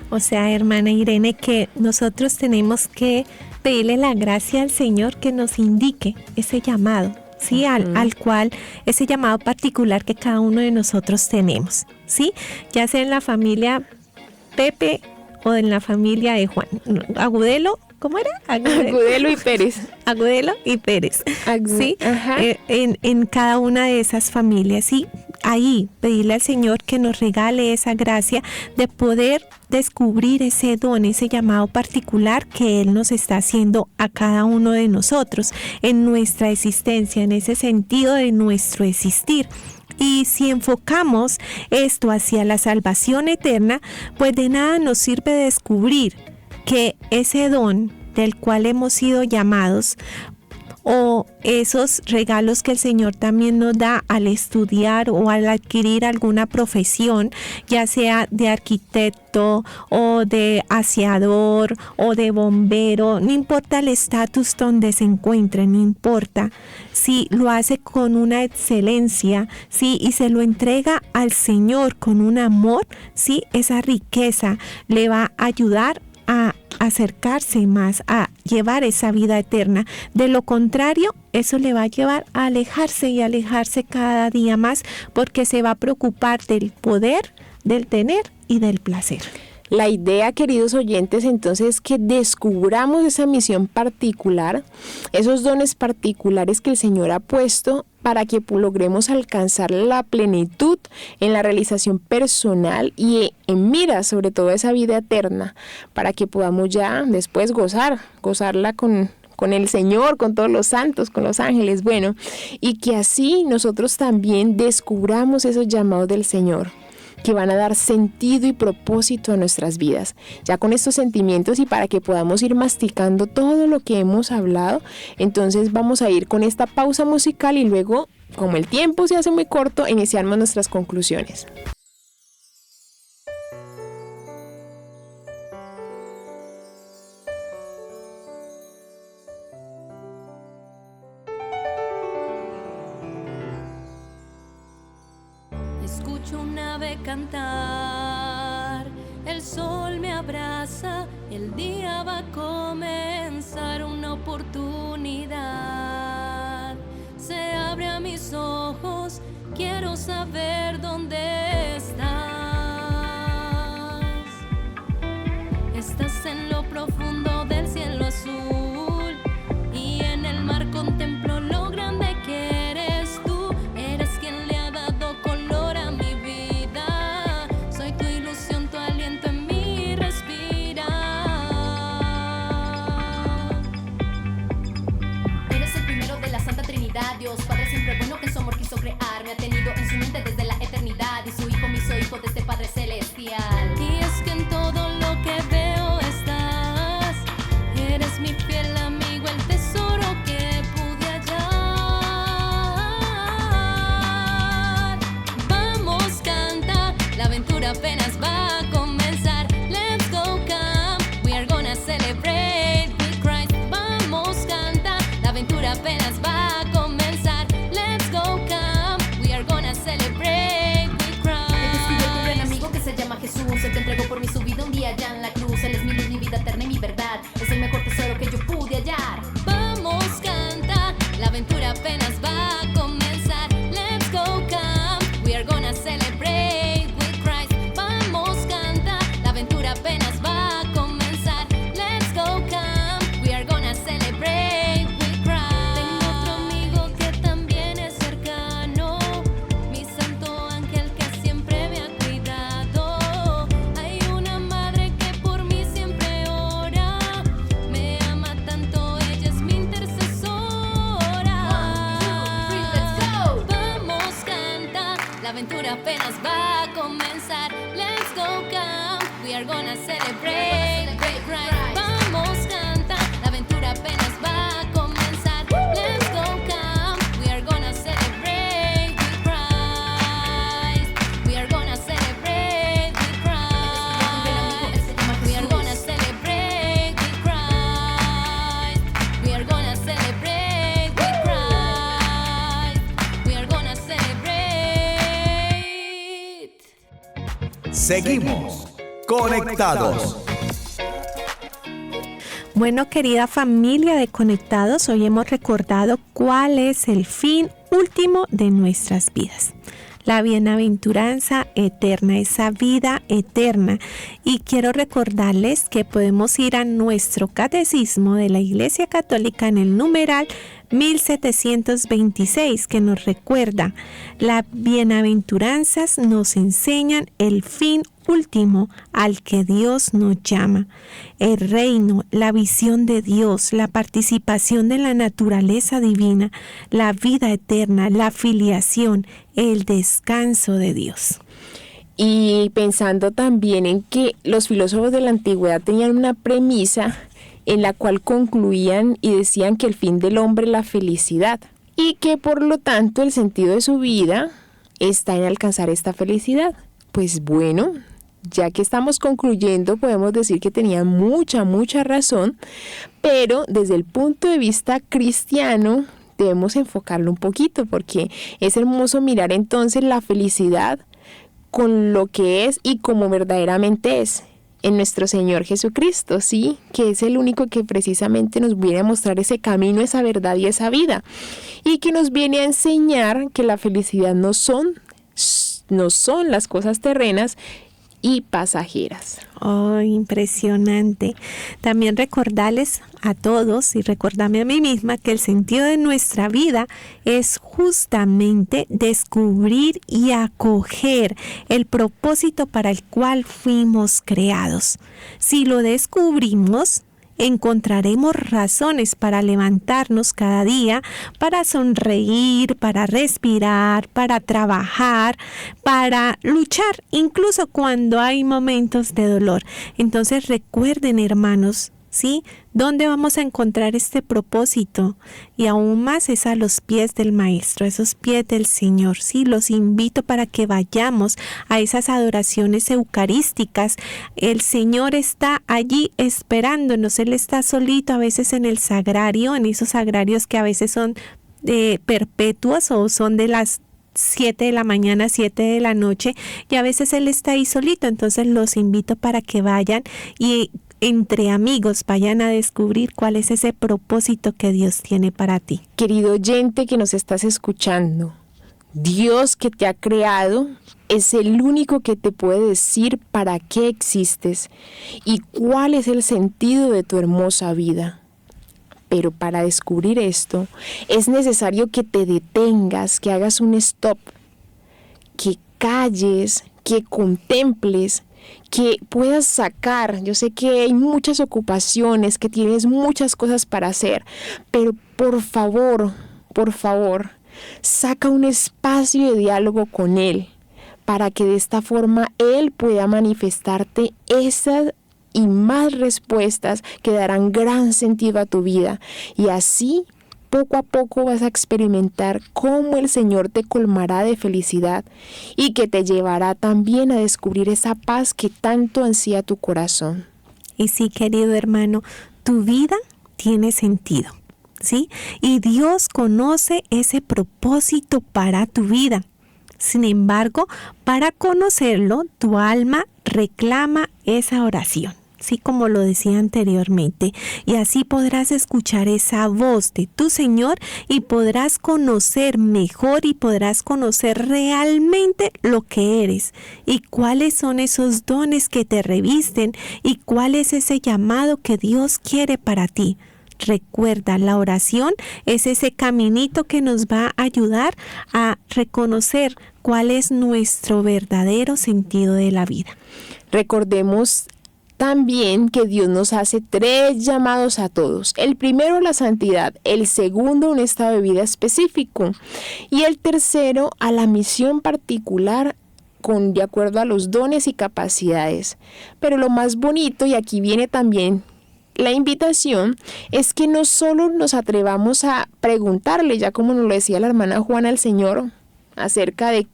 O sea, hermana Irene, que nosotros tenemos que pedirle la gracia al Señor que nos indique ese llamado, ¿sí? Al cual, ese llamado particular que cada uno de nosotros tenemos, ¿sí? Ya sea en la familia Pepe o en la familia de Juan. Agudelo, ¿cómo era? Agudelo y Pérez. Agudelo y Pérez. Sí, en cada una de esas familias. Sí, ahí pedirle al Señor que nos regale esa gracia de poder descubrir ese don, ese llamado particular que Él nos está haciendo a cada uno de nosotros en nuestra existencia, en ese sentido de nuestro existir. Y si enfocamos esto hacia la salvación eterna, pues de nada nos sirve descubrir que ese don del cual hemos sido llamados o esos regalos que el Señor también nos da al estudiar o al adquirir alguna profesión, ya sea de arquitecto o de aseador o de bombero, no importa el estatus donde se encuentre, no importa, si lo hace con una excelencia, sí, y se lo entrega al Señor con un amor, sí, esa riqueza le va a ayudar a acercarse más, a llevar esa vida eterna. De lo contrario, eso le va a llevar a alejarse y alejarse cada día más, porque se va a preocupar del poder, del tener y del placer. La idea, queridos oyentes, entonces es que descubramos esa misión particular, esos dones particulares que el Señor ha puesto para que logremos alcanzar la plenitud en la realización personal y en mira sobre todo esa vida eterna, para que podamos ya después gozarla con el Señor, con todos los santos, con los ángeles, bueno, y que así nosotros también descubramos esos llamados del Señor, que van a dar sentido y propósito a nuestras vidas. Ya con estos sentimientos y para que podamos ir masticando todo lo que hemos hablado, entonces vamos a ir con esta pausa musical y luego, como el tiempo se hace muy corto, iniciamos nuestras conclusiones. Escucho un ave cantar, el sol me abraza, el día va a comenzar, una oportunidad se abre a mis ojos, quiero saber dónde estás. Estás en lo profundo del cielo azul y en el mar contemplo lo grande que eres tú. Eres quien le ha dado color a mi vida, soy tu ilusión, tu aliento en mi respirar. Eres el primero de la Santa Trinidad, Dios Padre siempre bueno, que en su amor quiso crear. Me ha tenido en su mente desde la eternidad y su Seguimos conectados. Bueno, querida familia de Conectados, hoy hemos recordado cuál es el fin último de nuestras vidas. La bienaventuranza eterna, esa vida eterna. Y quiero recordarles que podemos ir a nuestro catecismo de la Iglesia Católica en el numeral 1726, que nos recuerda: las bienaventuranzas nos enseñan el fin último al que Dios nos llama, el reino, la visión de Dios, la participación de la naturaleza divina, la vida eterna, la filiación, el descanso de Dios. Y pensando también en que los filósofos de la antigüedad tenían una premisa en la cual concluían y decían que el fin del hombre es la felicidad y que por lo tanto el sentido de su vida está en alcanzar esta felicidad. Pues bueno, ya que estamos concluyendo, podemos decir que tenía mucha razón, pero desde el punto de vista cristiano debemos enfocarlo un poquito, porque es hermoso mirar entonces la felicidad con lo que es y como verdaderamente es en nuestro Señor Jesucristo, sí, que es el único que precisamente nos viene a mostrar ese camino, esa verdad y esa vida, y que nos viene a enseñar que la felicidad no son las cosas terrenas y pasajeras. Oh, impresionante. También recordarles a todos y recordarme a mí misma que el sentido de nuestra vida es justamente descubrir y acoger el propósito para el cual fuimos creados. Si lo descubrimos, encontraremos razones para levantarnos cada día, para sonreír, para respirar, para trabajar, para luchar, incluso cuando hay momentos de dolor. Entonces recuerden, hermanos, ¿sí? ¿Dónde vamos a encontrar este propósito? Y aún más es a los pies del Maestro, a esos pies del Señor. Sí, los invito para que vayamos a esas adoraciones eucarísticas. El Señor está allí esperándonos. Él está solito a veces en el sagrario, en esos sagrarios que a veces son perpetuos o son de las 7 de la mañana, 7 de la noche, y a veces Él está ahí solito. Entonces los invito para que vayan y entre amigos vayan a descubrir cuál es ese propósito que Dios tiene para ti. Querido oyente que nos estás escuchando, Dios que te ha creado es el único que te puede decir para qué existes y cuál es el sentido de tu hermosa vida. Pero para descubrir esto es necesario que te detengas, que hagas un stop, que calles, que contemples, que puedas sacar. Yo sé que hay muchas ocupaciones, que tienes muchas cosas para hacer, pero por favor, saca un espacio de diálogo con Él, para que de esta forma Él pueda manifestarte esas y más respuestas que darán gran sentido a tu vida. Y así, poco a poco vas a experimentar cómo el Señor te colmará de felicidad y que te llevará también a descubrir esa paz que tanto ansía tu corazón. Y sí, querido hermano, tu vida tiene sentido, ¿sí? Y Dios conoce ese propósito para tu vida. Sin embargo, para conocerlo, tu alma reclama esa oración, sí, como lo decía anteriormente, y así podrás escuchar esa voz de tu Señor y podrás conocer mejor y podrás conocer realmente lo que eres y cuáles son esos dones que te revisten y cuál es ese llamado que Dios quiere para ti. Recuerda, la oración es ese caminito que nos va a ayudar a reconocer cuál es nuestro verdadero sentido de la vida. Recordemos también que Dios nos hace 3 llamados a todos. El primero, la santidad. El segundo, un estado de vida específico. Y el tercero, a la misión particular de acuerdo a los dones y capacidades. Pero lo más bonito, y aquí viene también la invitación, es que no solo nos atrevamos a preguntarle, ya como nos lo decía la hermana Juana al Señor, acerca de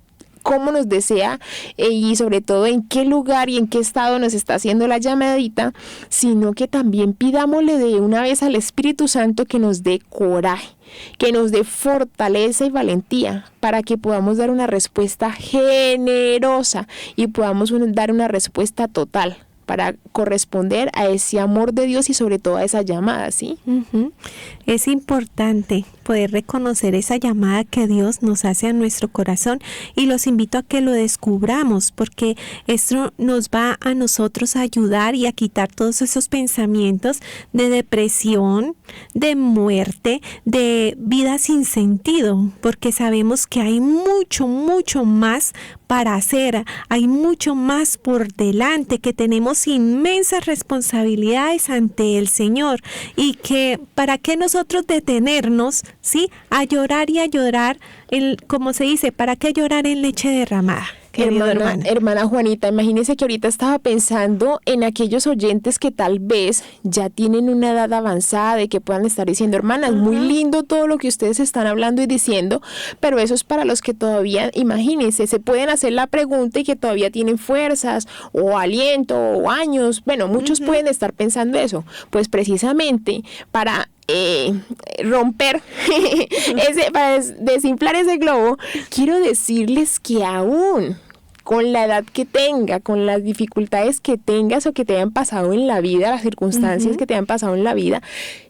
cómo nos desea y sobre todo en qué lugar y en qué estado nos está haciendo la llamadita, sino que también pidámosle de una vez al Espíritu Santo que nos dé coraje, que nos dé fortaleza y valentía para que podamos dar una respuesta generosa y podamos dar una respuesta total para corresponder a ese amor de Dios y sobre todo a esa llamada, ¿sí? Es importante poder reconocer esa llamada que Dios nos hace a nuestro corazón y los invito a que lo descubramos porque esto nos va a nosotros a ayudar y a quitar todos esos pensamientos de depresión, de muerte, de vida sin sentido, porque sabemos que hay mucho, mucho más para hacer, hay mucho más por delante, que tenemos inmensas responsabilidades ante el Señor y que para qué nosotros detenernos, ¿sí? A llorar y a llorar, como se dice, ¿para qué llorar en leche derramada? Hermana Juanita, imagínese que ahorita estaba pensando en aquellos oyentes que tal vez ya tienen una edad avanzada y que puedan estar diciendo, hermanas, muy lindo todo lo que ustedes están hablando y diciendo, pero eso es para los que todavía, imagínense, se pueden hacer la pregunta y que todavía tienen fuerzas o aliento o años. Bueno, muchos pueden estar pensando eso. Pues precisamente para romper para desinflar ese globo, quiero decirles que aún con la edad que tenga, con las dificultades que tengas o que te hayan pasado en la vida, las circunstancias que te hayan pasado en la vida,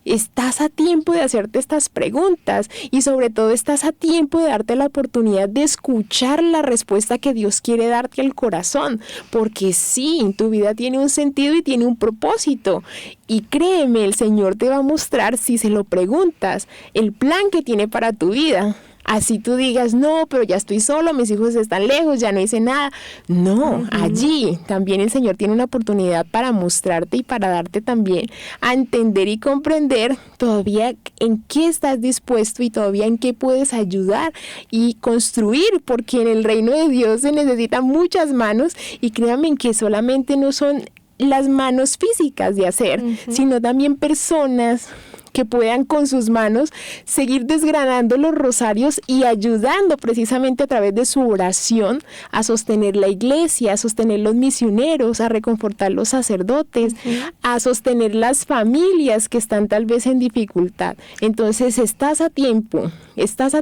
estás a tiempo de hacerte estas preguntas y sobre todo estás a tiempo de darte la oportunidad de escuchar la respuesta que Dios quiere darte al corazón, porque sí, tu vida tiene un sentido y tiene un propósito y créeme, el Señor te va a mostrar, si se lo preguntas, el plan que tiene para tu vida. Así tú digas, no, pero ya estoy solo, mis hijos están lejos, ya no hice nada. No, allí también el Señor tiene una oportunidad para mostrarte y para darte también a entender y comprender todavía en qué estás dispuesto y todavía en qué puedes ayudar y construir, porque en el reino de Dios se necesitan muchas manos y créanme que solamente no son las manos físicas de hacer, sino también personas que puedan con sus manos seguir desgranando los rosarios y ayudando precisamente a través de su oración a sostener la iglesia, a sostener los misioneros, a reconfortar los sacerdotes, a sostener las familias que están tal vez en dificultad. Entonces estás a tiempo, estás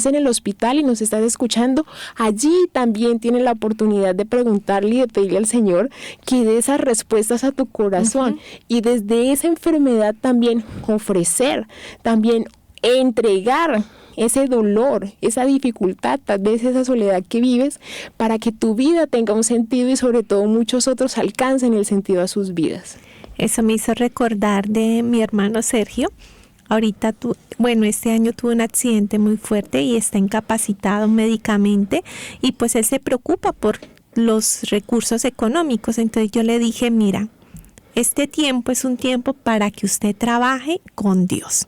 en el hospital y nos estás escuchando, allí también tienes la oportunidad de preguntarle y de pedirle al Señor que dé esas respuestas a tu corazón y desde esa enfermedad también ofrecer, también entregar ese dolor, esa dificultad, tal vez esa soledad que vives, para que tu vida tenga un sentido y sobre todo muchos otros alcancen el sentido a sus vidas. Eso me hizo recordar de mi hermano Sergio. Ahorita, este año tuvo un accidente muy fuerte y está incapacitado médicamente y pues él se preocupa por los recursos económicos. Entonces yo le dije, mira, este tiempo es un tiempo para que usted trabaje con Dios.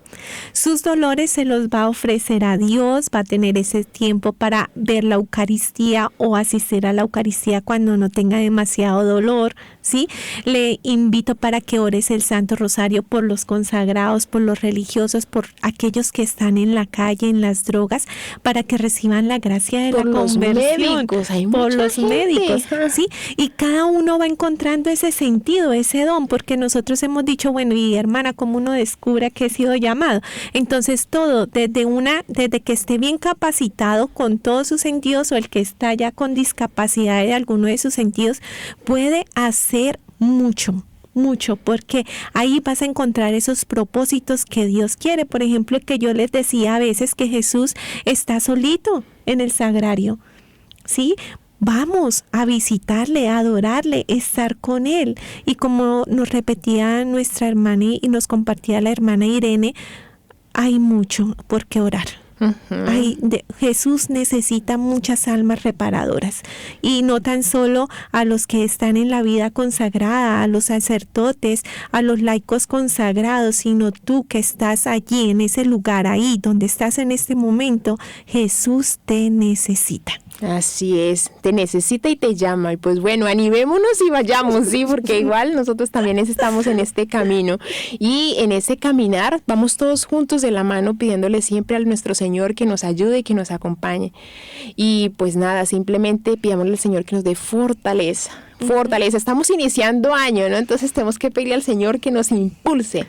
Sus dolores se los va a ofrecer a Dios, va a tener ese tiempo para ver la Eucaristía o asistir a la Eucaristía cuando no tenga demasiado dolor, ¿sí? Le invito para que ores el Santo Rosario por los consagrados, por los religiosos, por aquellos que están en la calle, en las drogas, para que reciban la gracia de la conversión. Por los médicos, ¿sí? Y cada uno va encontrando ese sentido, ese don, porque nosotros hemos dicho, bueno, y hermana, ¿cómo uno descubre que he sido llamado? Entonces todo, desde que esté bien capacitado con todos sus sentidos o el que está ya con discapacidad de alguno de sus sentidos, puede hacer mucho, porque ahí vas a encontrar esos propósitos que Dios quiere. Por ejemplo, que yo les decía a veces que Jesús está solito en el sagrario, ¿sí? Vamos a visitarle, a adorarle, estar con él. Y como nos repetía nuestra hermana y nos compartía la hermana Irene, hay mucho por qué orar. Jesús necesita muchas almas reparadoras y no tan solo a los que están en la vida consagrada, a los sacerdotes, a los laicos consagrados, sino tú que estás allí en ese lugar, ahí donde estás en este momento, Jesús te necesita. Así es, te necesita y te llama. Y pues bueno, animémonos y vayamos, sí, porque igual nosotros también estamos en este camino. Y en ese caminar vamos todos juntos de la mano pidiéndole siempre a nuestro Señor que nos ayude y que nos acompañe. Y pues nada, simplemente pidámosle al Señor que nos dé fortaleza. Fortaleza, estamos iniciando año, ¿no? Entonces tenemos que pedirle al Señor que nos impulse.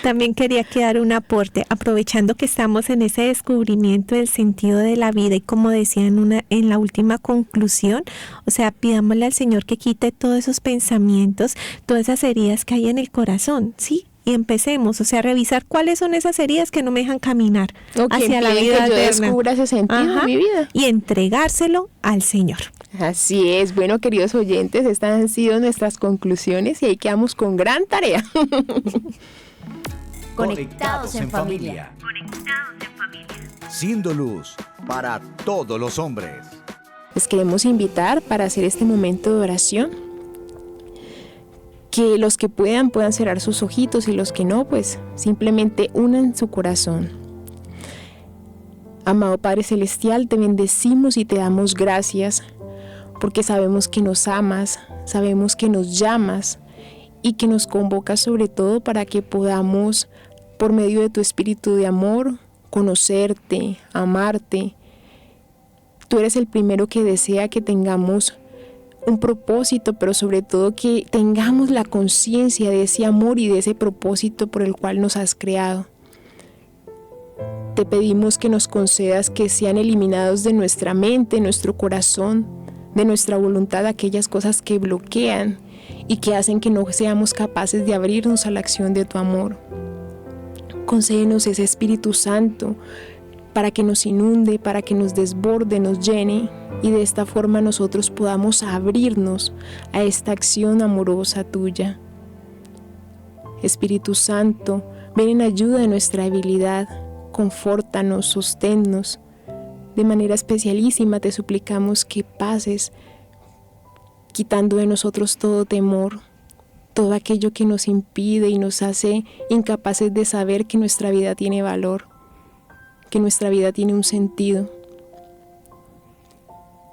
También quería dar un aporte, aprovechando que estamos en ese descubrimiento del sentido de la vida y como decía en la última conclusión, o sea, pidámosle al Señor que quite todos esos pensamientos, todas esas heridas que hay en el corazón, ¿sí? Y empecemos, o sea, a revisar cuáles son esas heridas que no me dejan caminar hacia la vida que yo eterna. Descubra ese sentido en mi vida. Y entregárselo al Señor. Así es, bueno, queridos oyentes, estas han sido nuestras conclusiones y ahí quedamos con gran tarea. Conectados en familia. Siendo luz para todos los hombres. Les queremos invitar para hacer este momento de oración. Que los que puedan cerrar sus ojitos y los que no, pues simplemente unan su corazón. Amado Padre Celestial, te bendecimos y te damos gracias porque sabemos que nos amas, sabemos que nos llamas y que nos convocas sobre todo para que podamos, por medio de tu espíritu de amor, conocerte, amarte. Tú eres el primero que desea que tengamos un propósito, pero sobre todo que tengamos la conciencia de ese amor y de ese propósito por el cual nos has creado. Te pedimos que nos concedas que sean eliminados de nuestra mente, nuestro corazón, de nuestra voluntad, aquellas cosas que bloquean y que hacen que no seamos capaces de abrirnos a la acción de tu amor. Concédenos ese Espíritu Santo para que nos inunde, para que nos desborde, nos llene y de esta forma nosotros podamos abrirnos a esta acción amorosa tuya. Espíritu Santo, ven en ayuda de nuestra debilidad, confórtanos, sosténnos. De manera especialísima te suplicamos que pases, quitando de nosotros todo temor, todo aquello que nos impide y nos hace incapaces de saber que nuestra vida tiene valor, que nuestra vida tiene un sentido.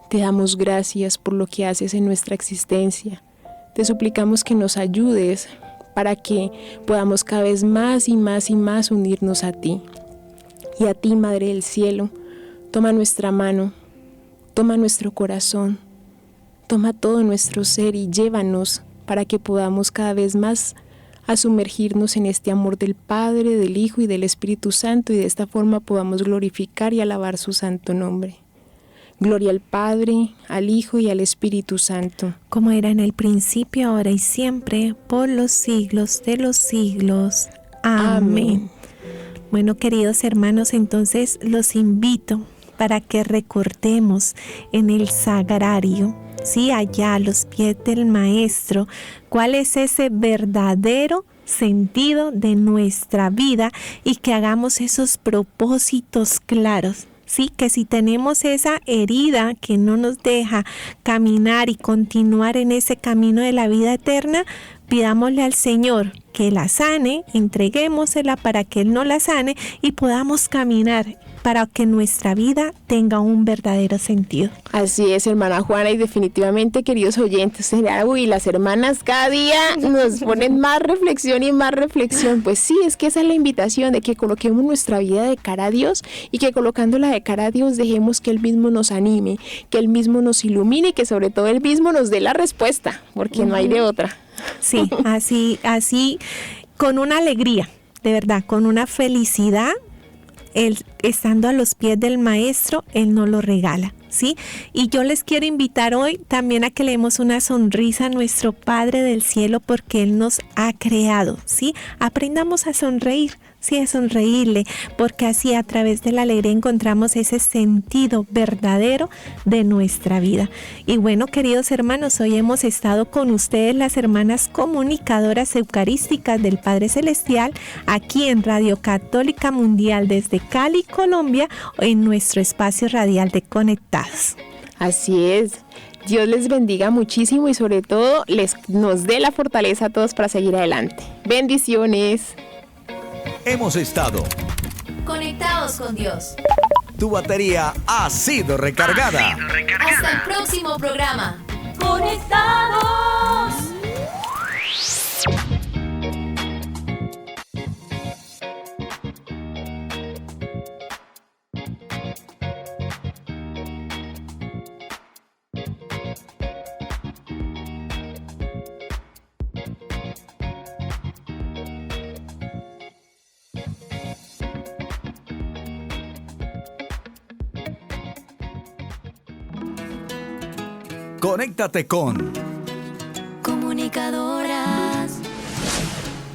Te damos gracias por lo que haces en nuestra existencia. Te suplicamos que nos ayudes para que podamos cada vez más y más y más unirnos a ti. Y a ti, Madre del Cielo, toma nuestra mano, toma nuestro corazón, toma todo nuestro ser y llévanos para que podamos cada vez más a sumergirnos en este amor del Padre, del Hijo y del Espíritu Santo y de esta forma podamos glorificar y alabar su santo nombre. Gloria al Padre, al Hijo y al Espíritu Santo. Como era en el principio, ahora y siempre, por los siglos de los siglos. Amén. Bueno, queridos hermanos, entonces los invito para que recordemos en el sagrario, sí, allá a los pies del Maestro, cuál es ese verdadero sentido de nuestra vida y que hagamos esos propósitos claros. Sí, que si tenemos esa herida que no nos deja caminar y continuar en ese camino de la vida eterna, pidámosle al Señor que la sane, entreguémosela para que Él no la sane y podamos caminar para que nuestra vida tenga un verdadero sentido. Así es, hermana Juana, y definitivamente, queridos oyentes, las hermanas cada día nos ponen más reflexión y más reflexión. Pues sí, es que esa es la invitación de que coloquemos nuestra vida de cara a Dios y que colocándola de cara a Dios dejemos que Él mismo nos anime, que Él mismo nos ilumine y que sobre todo Él mismo nos dé la respuesta, porque no hay de otra. Sí, así, con una alegría, de verdad, con una felicidad. Él, estando a los pies del Maestro, Él nos lo regala, ¿sí? Y yo les quiero invitar hoy también a que le demos una sonrisa a nuestro Padre del Cielo porque Él nos ha creado, ¿sí? Aprendamos a sonreír, sí, a sonreírle, porque así a través de la alegría encontramos ese sentido verdadero de nuestra vida. Y bueno, queridos hermanos, hoy hemos estado con ustedes las hermanas comunicadoras eucarísticas del Padre Celestial, aquí en Radio Católica Mundial desde Cali, Colombia, en nuestro espacio radial de Conectados. Así es. Dios les bendiga muchísimo y sobre todo nos dé la fortaleza a todos para seguir adelante. Bendiciones. Hemos estado Conectados con Dios. Tu batería ha sido recargada. Hasta el próximo programa. Conectados. Conéctate con